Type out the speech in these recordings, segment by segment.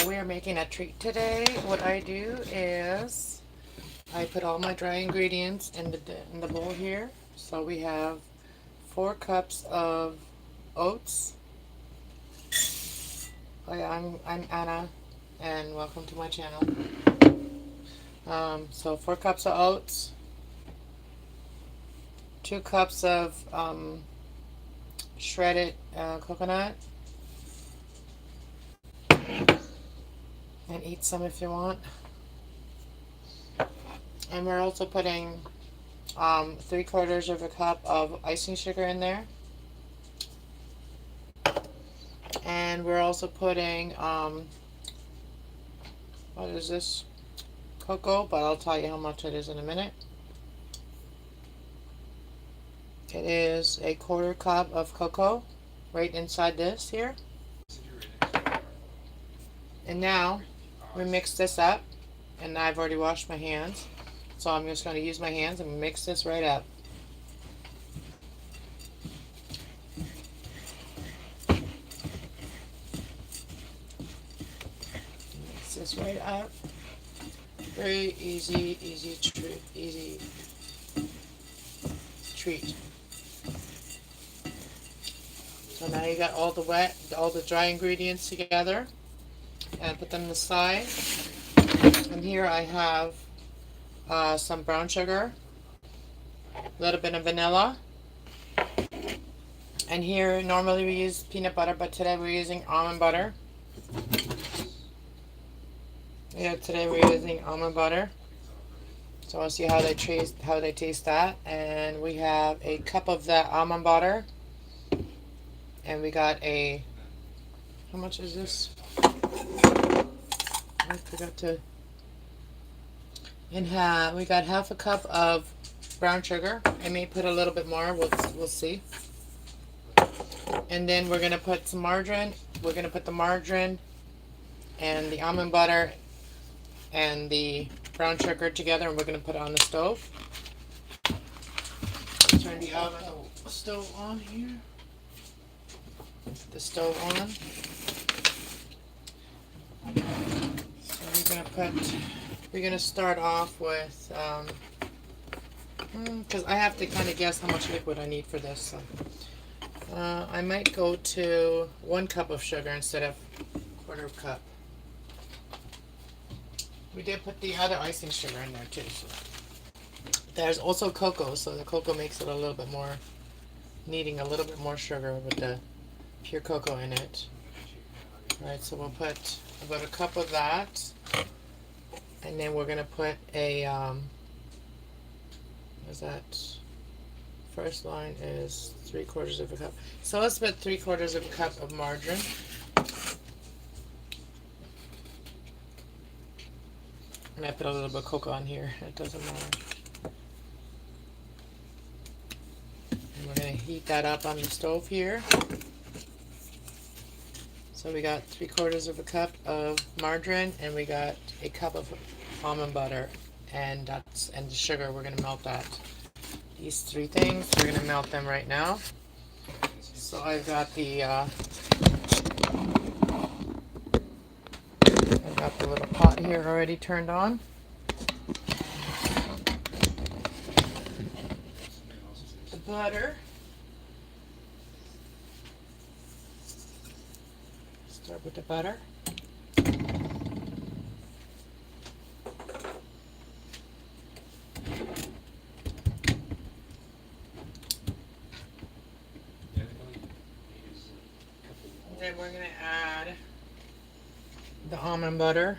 we are making a treat today. What I do is I put all my dry ingredients in the bowl here. So we have 4 cups of oats. Hi, I'm Anna, and welcome to my channel. So 4 cups of oats, 2 cups of shredded coconut, and eat some if you want. And we're also putting 3/4 of a cup of icing sugar in there. And we're also putting, what is this? Cocoa, but I'll tell you how much it is in a minute. It is a 1/4 cup of cocoa right inside this here. And now we mix this up, and I've already washed my hands. So I'm just going to use my hands and mix this right up. Mix this right up. Very easy treat. So now you got all the dry ingredients together, and put them aside. And here I have some brown sugar, a little bit of vanilla, and here normally we use peanut butter, but today we're using almond butter. Yeah, today we're using almond butter. So I'll see how they taste that. And we have a cup of that almond butter, and we got how much is this? I forgot to. And we got half a cup of brown sugar. I may put a little bit more. We'll see. And then we're gonna put some margarine. We're gonna put the margarine and the almond butter and the brown sugar together, and we're going to put it on the stove. Turn the stove on here. The stove on. So we're going to start off with, because I have to kind of guess how much liquid I need for this. So, I might go to 1 cup of sugar instead of 1/4 cup. We did put the other icing sugar in there too. So there's also cocoa, so the cocoa makes it a little bit more, needing a little bit more sugar with the pure cocoa in it. Alright, so we'll put about a cup of that, and then we're going to put what is that? First line is 3/4 of a cup. So let's put 3/4 of a cup of margarine. And I put a little bit of cocoa on here. It doesn't matter. And we're going to heat that up on the stove here. So we got 3/4 of a cup of margarine, and we got a cup of almond butter, and the sugar. We're going to melt that. These 3 things, we're going to melt them right now. So I've got the little pot here already turned on. The butter. Start with the butter. Then we're going to add the almond butter.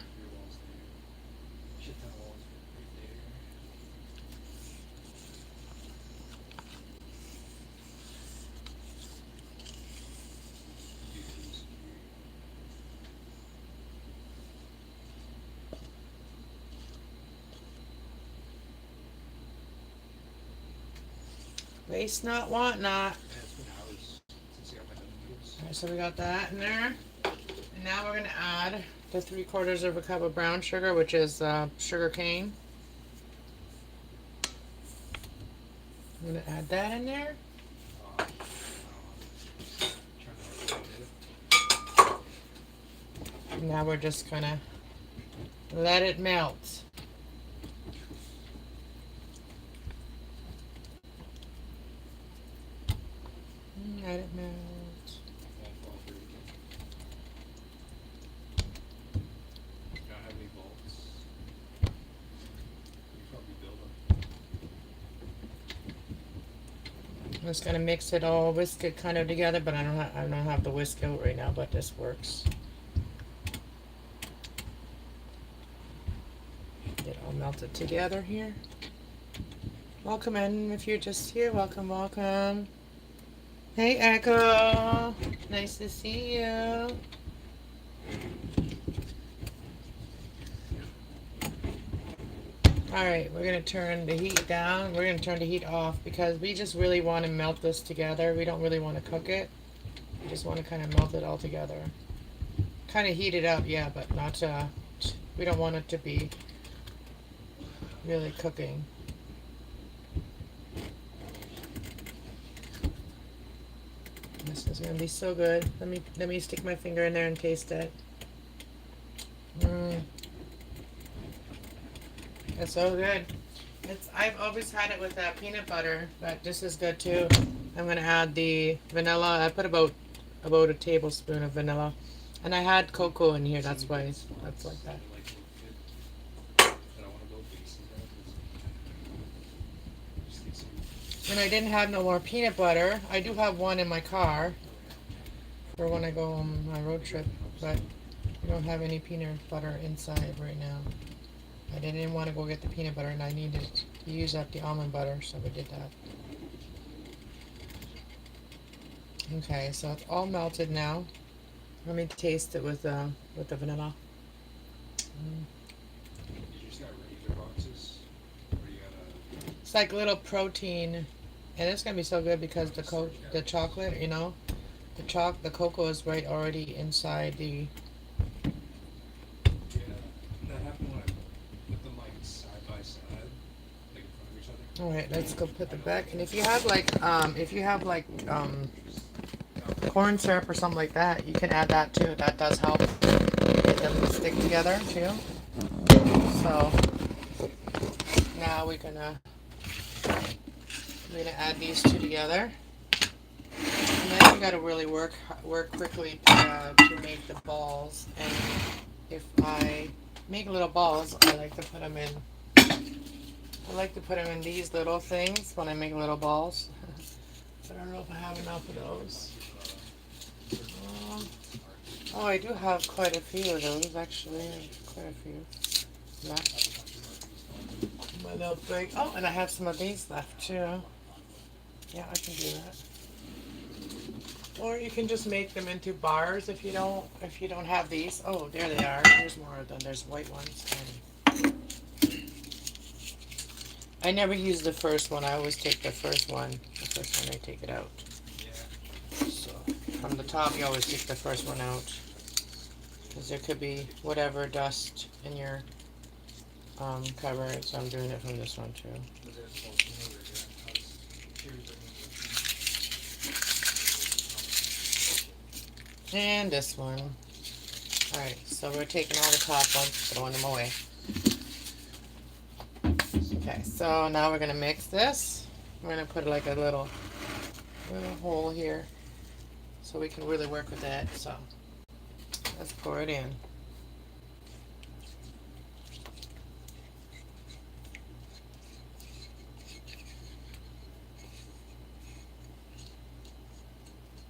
Waste not, want not. Alright, so we got that in there. And now we're going to add the 3/4 of a cup of brown sugar, which is sugar cane. I'm going to add that in there. Now we're just gonna let it melt. Let it melt. Won't fall through again. You don't have any bolts. You probably build them. I'm just gonna mix it all, whisk it kind of together, but I don't have the whisk out right now, but this works. Get all melted together here. Welcome in if you're just here. Welcome, welcome. Hey Echo, nice to see you. Alright, we're going to turn the heat down. We're going to turn the heat off because we just really want to melt this together. We don't really want to cook it. We just want to kind of melt it all together. Kind of heat it up, yeah, but not, we don't want it to be really cooking. This is going to be so good. Let me stick my finger in there and taste it. It's so good. I've always had it with peanut butter, but this is good too. I'm gonna add the vanilla. I put about a tablespoon of vanilla, and I had cocoa in here. That's why that's like that. And I didn't have no more peanut butter. I do have one in my car for when I go on my road trip, but I don't have any peanut butter inside right now. I didn't want to go get the peanut butter, and I needed to use up the almond butter, so we did that. Okay, so it's all melted now. Let me taste it with the vanilla. You just got razor boxes, or you got It's like little protein, and it's gonna be so good because the chocolate, you know, the cocoa is right already inside the. that happened when I put them like side by side, like in front of each other. All right, let's go put them back. And if you have corn syrup or something like that, you can add that too. That does help get them to stick together too. So now we're gonna add these two together, and then you gotta really work quickly to make the balls. And if I make little balls, I like to put them in. I like to put them in these little things when I make little balls. But I don't know if I have enough of those. Oh, I do have quite a few of those actually. Quite a few left. My little big. Oh, and I have some of these left too. Yeah, I can do that. Or you can just make them into bars if you don't have these. Oh, there they are. There's more of them. There's white ones. I never use the first one. I always take the first one. The first one I take it out. So from the top, you always take the first one out because there could be whatever dust in your cupboard. So I'm doing it from this one too. And this one. Alright, so we're taking all the top ones, throwing them away. Okay, so now we're going to mix this. We're going to put like a little hole here so we can really work with that. So let's pour it in.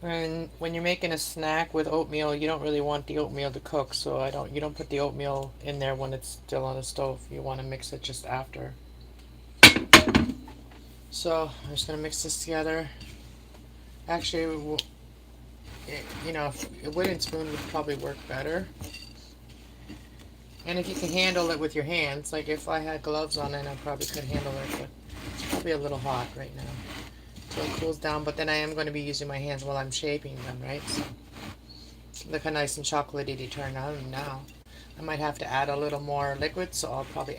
And when you're making a snack with oatmeal, you don't really want the oatmeal to cook, so you don't put the oatmeal in there when it's still on the stove. You want to mix it just after. So I'm just gonna mix this together. Actually, you know, a wooden spoon would probably work better. And if you can handle it with your hands, like if I had gloves on it, I probably could handle it, but it's probably a little hot right now. Until it cools down, but then I am going to be using my hands while I'm shaping them, right? So look how nice and chocolatey they turn out now. I might have to add a little more liquid, so I'll probably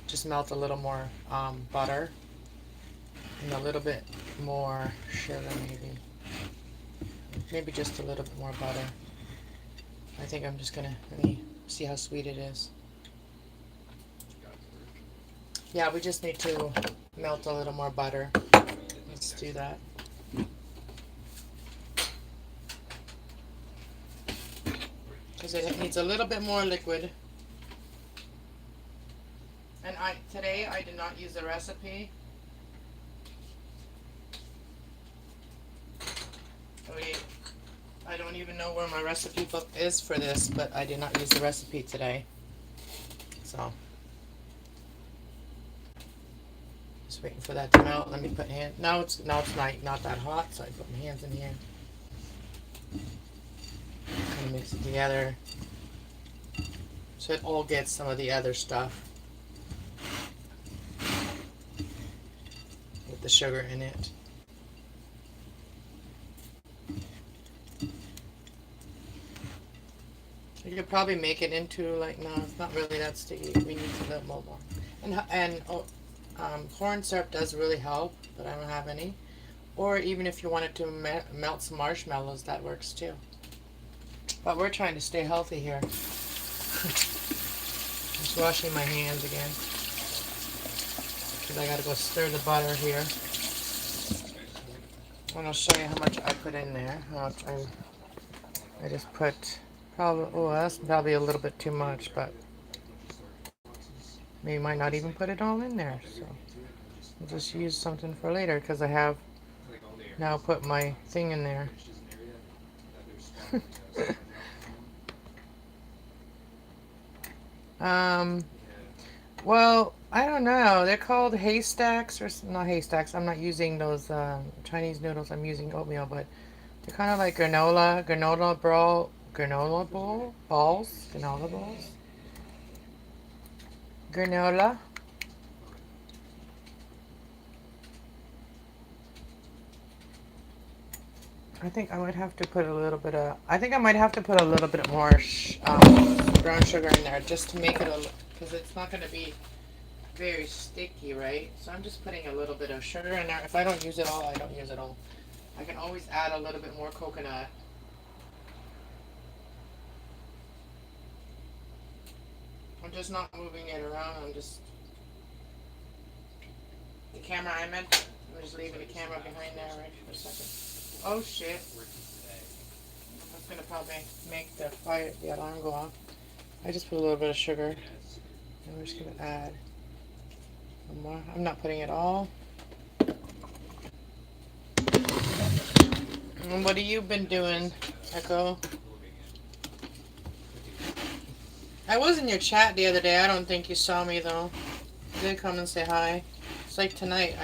just melt a little more butter and a little bit more sugar, maybe just a little bit more butter. I think I'm just gonna, let me see how sweet it is. Yeah, we just need to melt a little more butter. Let's do that. Because it needs a little bit more liquid. And today I did not use the recipe. I don't even know where my recipe book is for this, but I did not use the recipe today. So, just waiting for that to melt. Let me put now it's not that hot, so I put my hands in here. Kind of mix it together so it all gets some of the other stuff with the sugar in it. You could probably make it into like, no, it's not really that sticky. We need a little more. And corn syrup does really help, but I don't have any. Or even if you wanted to melt some marshmallows, that works too. But we're trying to stay healthy here. Just washing my hands again, because I gotta go stir the butter here. And I'll show you how much I put in there. How much I just put. Probably, oh, that's probably a little bit too much, but maybe might not even put it all in there. So I'll just use something for later because I have now put my thing in there. Well, I don't know. They're called haystacks or not haystacks. I'm not using those Chinese noodles. I'm using oatmeal, but they're kind of like granola balls. Granola. I think I might have to put a little bit of, I think I might have to put a little bit more brown sugar in there just to make it because it's not going to be very sticky, right? So I'm just putting a little bit of sugar in there. If I don't use it all, I don't use it all. I can always add a little bit more coconut. I'm just not moving it around. I'm just the camera. I'm just leaving the camera behind there right for a second. Oh shit! That's gonna probably make the alarm go off. I just put a little bit of sugar, and we're just gonna add some more. I'm not putting it all. And what have you been doing, Echo? I was in your chat the other day. I don't think you saw me though. You did come and say hi. It's like tonight.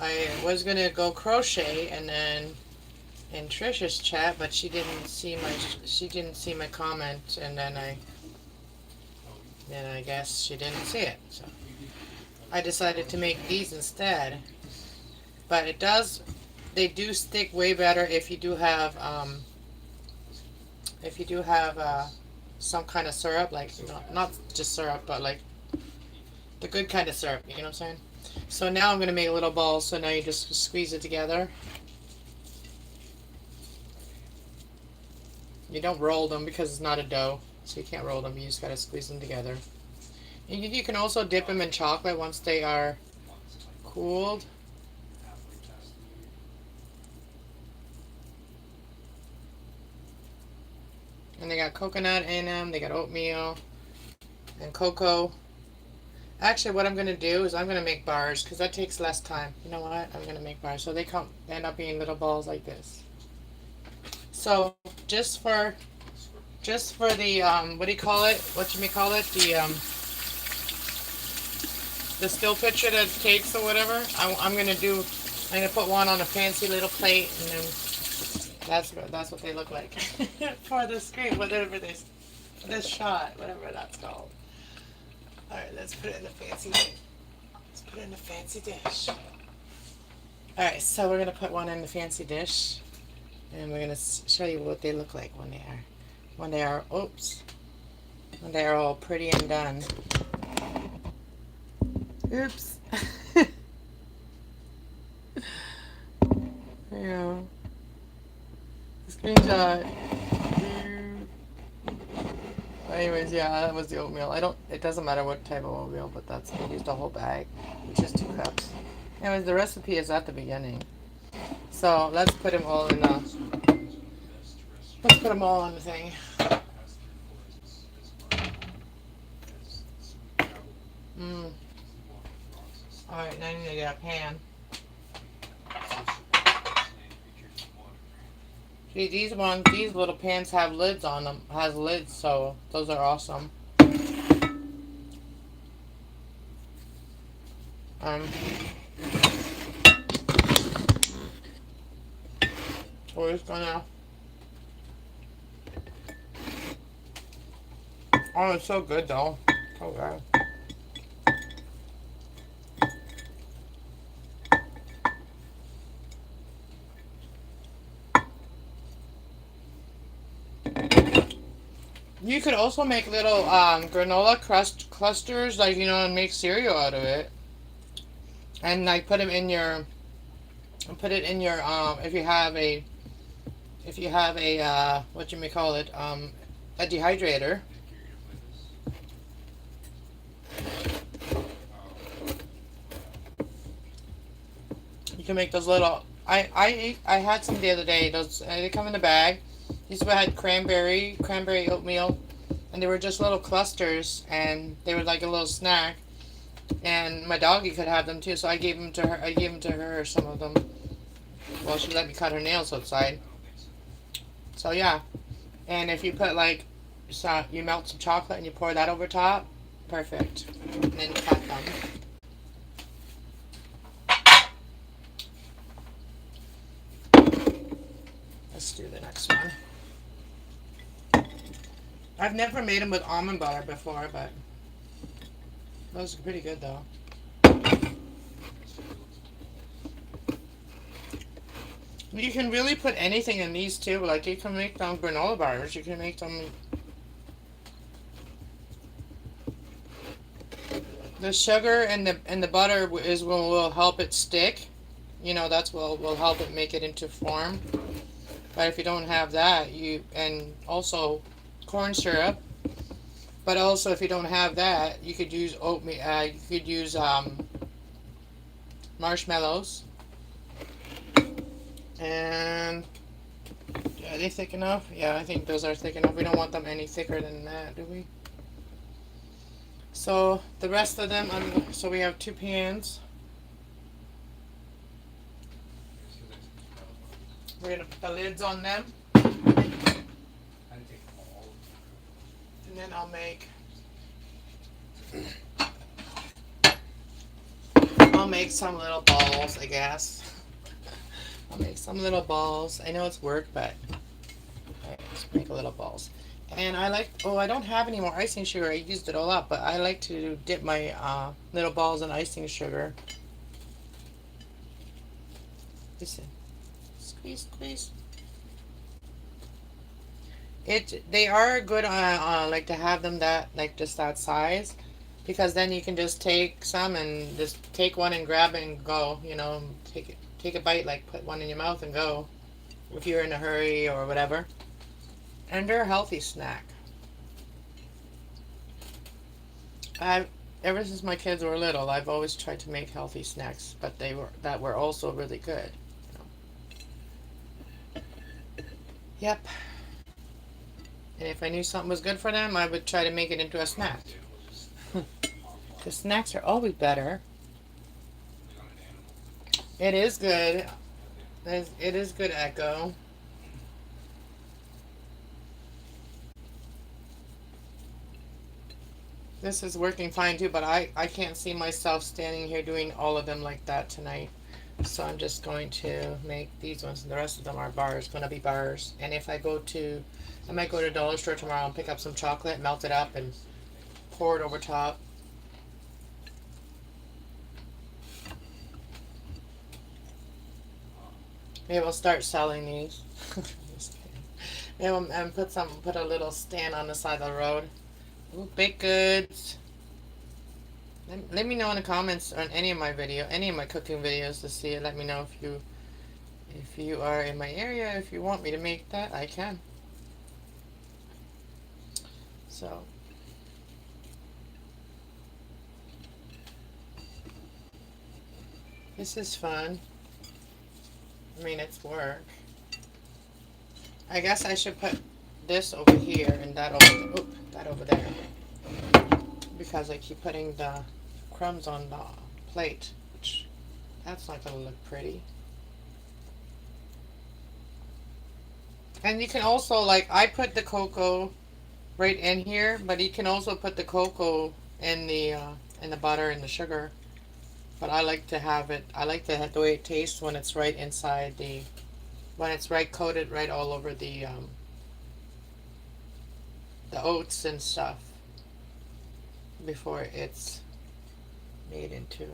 I was gonna go crochet and then in Trisha's chat, but she didn't see my comment, and then I guess she didn't see it. So I decided to make these instead. But they do stick way better if you do have some kind of syrup, like not just syrup, but like the good kind of syrup, you know what I'm saying? So now I'm going to make little balls, so now you just squeeze it together. You don't roll them because it's not a dough, so you can't roll them, you just got to squeeze them together. And you can also dip them in chocolate once they are cooled. And they got coconut in them, they got oatmeal and cocoa. Actually, what I'm going to do is I'm going to make bars because that takes less time. You know what? I'm going to make bars. So they end up being little balls like this. So just for the, what do you call it? The still picture that takes or whatever. I'm going to put one on a fancy little plate, and then that's what they look like for the screen, whatever this shot, whatever that's called. All right, let's put it in the fancy dish. All right, so we're gonna put one in the fancy dish, and we're gonna show you what they look like when they are all pretty and done. Oops. Yeah. Screenshot. Anyways, yeah, that was the oatmeal. It doesn't matter what type of oatmeal, but I used a whole bag, which is 2 cups. Anyways, the recipe is at the beginning. So let's put them all in the, let's put them all on the thing. Mm. Alright, now I need to get a pan. See, these little pans have lids on them, so those are awesome. We're just gonna, oh, it's so good though. Oh god. You could also make little granola clusters, like, you know, and make cereal out of it, and like put them in your, if you have a what you may call it, a dehydrator. You can make those little. I had some the other day. Those they come in a bag. These had cranberry oatmeal, and they were just little clusters, and they were like a little snack. And my doggy could have them too, so I gave them to her. I gave them to her, some of them. Well, she let me cut her nails outside. So yeah, and if you put like, so you melt some chocolate and you pour that over top, perfect. And then cut them. Let's do the next one. I've never made them with almond butter before, but those are pretty good though. You can really put anything in these too. Like you can make them granola bars. You can make them. The sugar and the butter is what will help it stick. You know, that's what will help it make it into form. But if you don't have that, and also corn syrup. But also, if you don't have that, you could use oatmeal. You could use marshmallows. And are they thick enough? Yeah, I think those are thick enough. We don't want them any thicker than that, do we? So the rest of them, so we have 2 pans. We're gonna put the lids on them. And then I'll make some little balls, I guess. I'll make some little balls. I know it's work, but let's make little balls. And I like, oh, I don't have any more icing sugar. I used it all up, but I like to dip my little balls in icing sugar. Listen. Squeeze, squeeze. They are good like to have them like just that size, because then you can just take some and just take one and grab it and go, you know, take a bite, like put one in your mouth and go if you're in a hurry or whatever. And they're a healthy snack. Ever since my kids were little, I've always tried to make healthy snacks, but that were also really good. You know. Yep. And if I knew something was good for them, I would try to make it into a snack. Because snacks are always better. It is good. It is good, Echo. This is working fine too, but I can't see myself standing here doing all of them like that tonight. So I'm just going to make these ones, and the rest of them are bars, going to be bars. And if I might go to the dollar store tomorrow and pick up some chocolate, melt it up, and pour it over top. Maybe I'll start selling these. Maybe and put a little stand on the side of the road. Ooh, baked goods. Let me know in the comments on any of my cooking videos to see it. Let me know if you are in my area. If you want me to make that, I can. So this is fun. I mean, it's work. I guess I should put this over here and that over there, because I keep putting the crumbs on the plate, which that's not gonna look pretty. And you can also, like, I put the cocoa right in here, but you can also put the cocoa in the butter and the sugar. But I like to have it. I like to have the way it tastes when it's right inside the, when it's right coated right all over the oats and stuff before it's made into.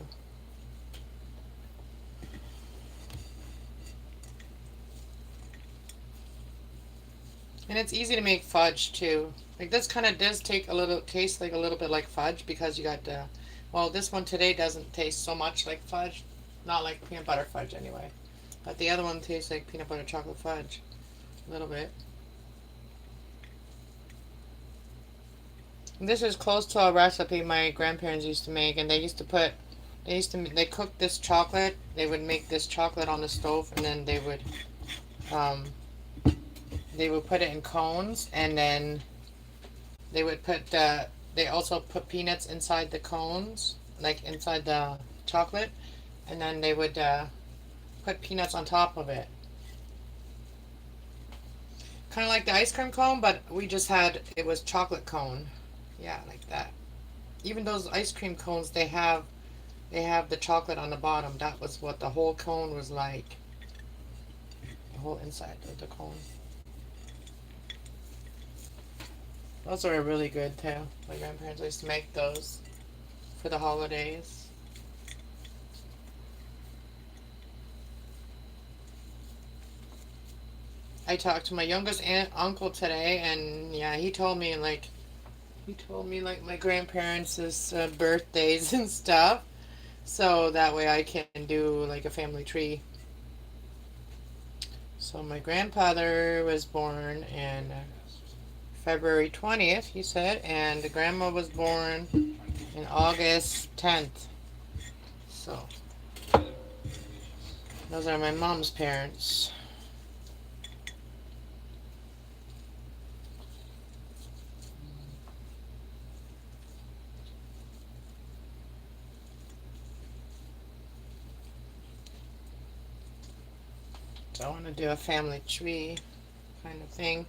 And it's easy to make fudge too. Like this kind of does take a little, taste like a little bit like fudge, because you got the, well, this one today doesn't taste so much like fudge. Not like peanut butter fudge anyway. But the other one tastes like peanut butter chocolate fudge. A little bit. This is close to a recipe my grandparents used to make, and they cooked this chocolate. They would make this chocolate on the stove, and then they would put it in cones, and then they would they also put peanuts inside the cones, like inside the chocolate, and then they would put peanuts on top of it. Kind of like the ice cream cone, but it was chocolate cone. Yeah, like that. Even those ice cream cones, they have the chocolate on the bottom. That was what the whole cone was like. The whole inside of the cone. Those are really good too. My grandparents used to make those for the holidays. I talked to my youngest uncle today, and yeah, he told me like my grandparents' birthdays and stuff, so that way I can do like a family tree. So my grandfather was born in February 20th, he said, and the grandma was born in August 10th. So those are my mom's parents. So I want to do a family tree kind of thing.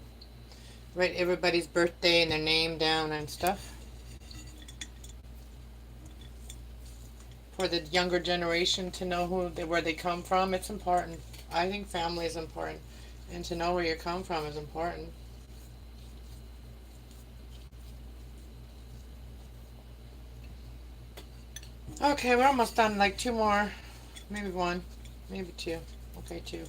Write everybody's birthday and their name down and stuff. For the younger generation to know where they come from, it's important. I think family is important. And to know where you come from is important. Okay, we're almost done. Like two more. Maybe one. Maybe two. Okay, two.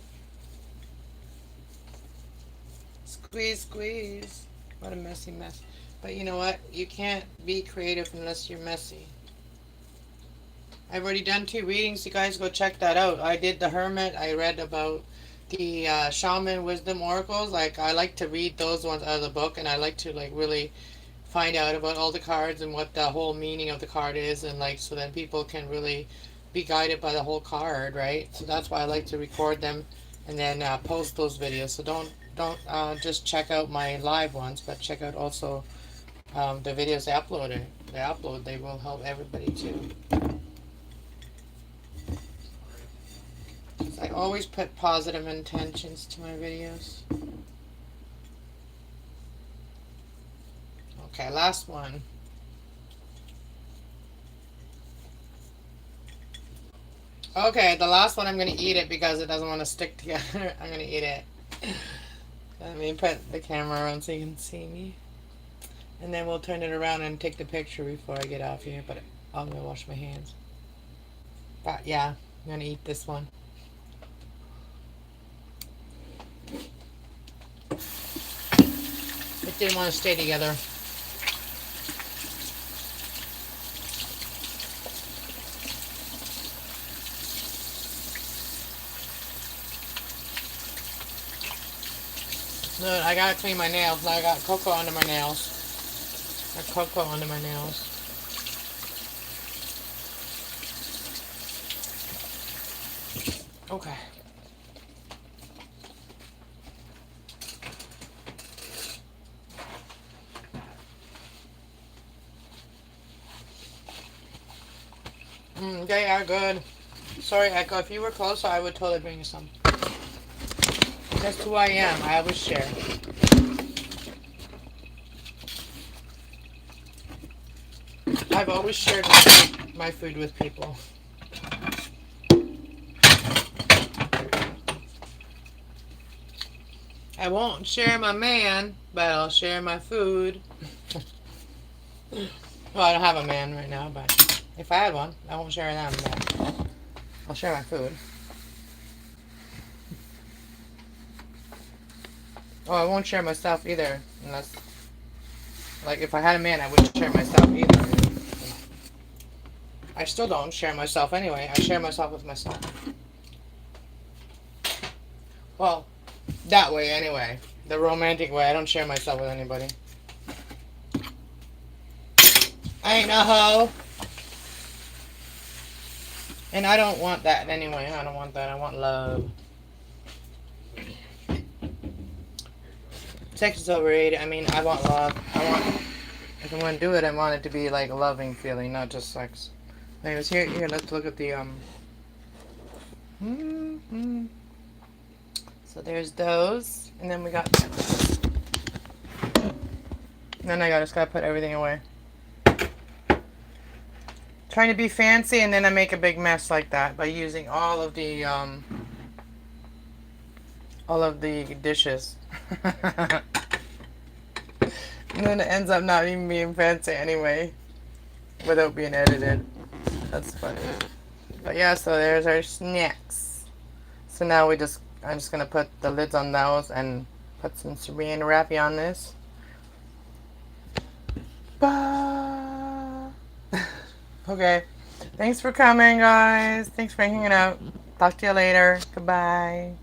Squeeze, squeeze. What a messy mess. But you know what? You can't be creative unless you're messy. I've already done 2 readings. You guys go check that out. I did the Hermit. I read about the Shaman Wisdom Oracles. Like, I like to read those ones out of the book, and I like to like really find out about all the cards and what the whole meaning of the card is, and like so then people can really be guided by the whole card, right? So that's why I like to record them and then post those videos. So don't just check out my live ones, but check out also the videos they will help everybody too. I always put positive intentions to my videos. Okay, last one. Okay, the last one I'm going to eat it because it doesn't want to stick together. I'm going to eat it. Let me put the camera around so you can see me. And then we'll turn it around and take the picture before I get off here. But I'm going to wash my hands. But yeah, I'm going to eat this one. It didn't want to stay together. Look, I gotta clean my nails. Now I got cocoa under my nails. got cocoa under my nails. Okay. They are good. Sorry, Echo. If you were closer, I would totally bring you some. That's who I am. I always share. I've always shared my food with people. I won't share my man, but I'll share my food. Well, I don't have a man right now, but if I had one, I won't share them, but I'll share my food. Oh, I won't share myself either, unless, like, if I had a man, I wouldn't share myself either. I still don't share myself anyway. I share myself with myself. Well, that way anyway. The romantic way. I don't share myself with anybody. I ain't no hoe. And I don't want that anyway. I don't want that. I want love. Sex is overrated. I mean, I want love. If I'm gonna do it, I want it to be like a loving feeling, not just sex. Anyways, here, let's look at the, So there's those. And then we got, then I just gotta put everything away. Trying to be fancy, and then I make a big mess like that by using all of the dishes. And then it ends up not even being fancy anyway, without being edited. That's funny. But yeah, so there's our snacks. So now I'm just gonna put the lids on those and put some saran wrappy on this. Bye. Okay. Thanks for coming, guys. Thanks for hanging out. Talk to you later. Goodbye.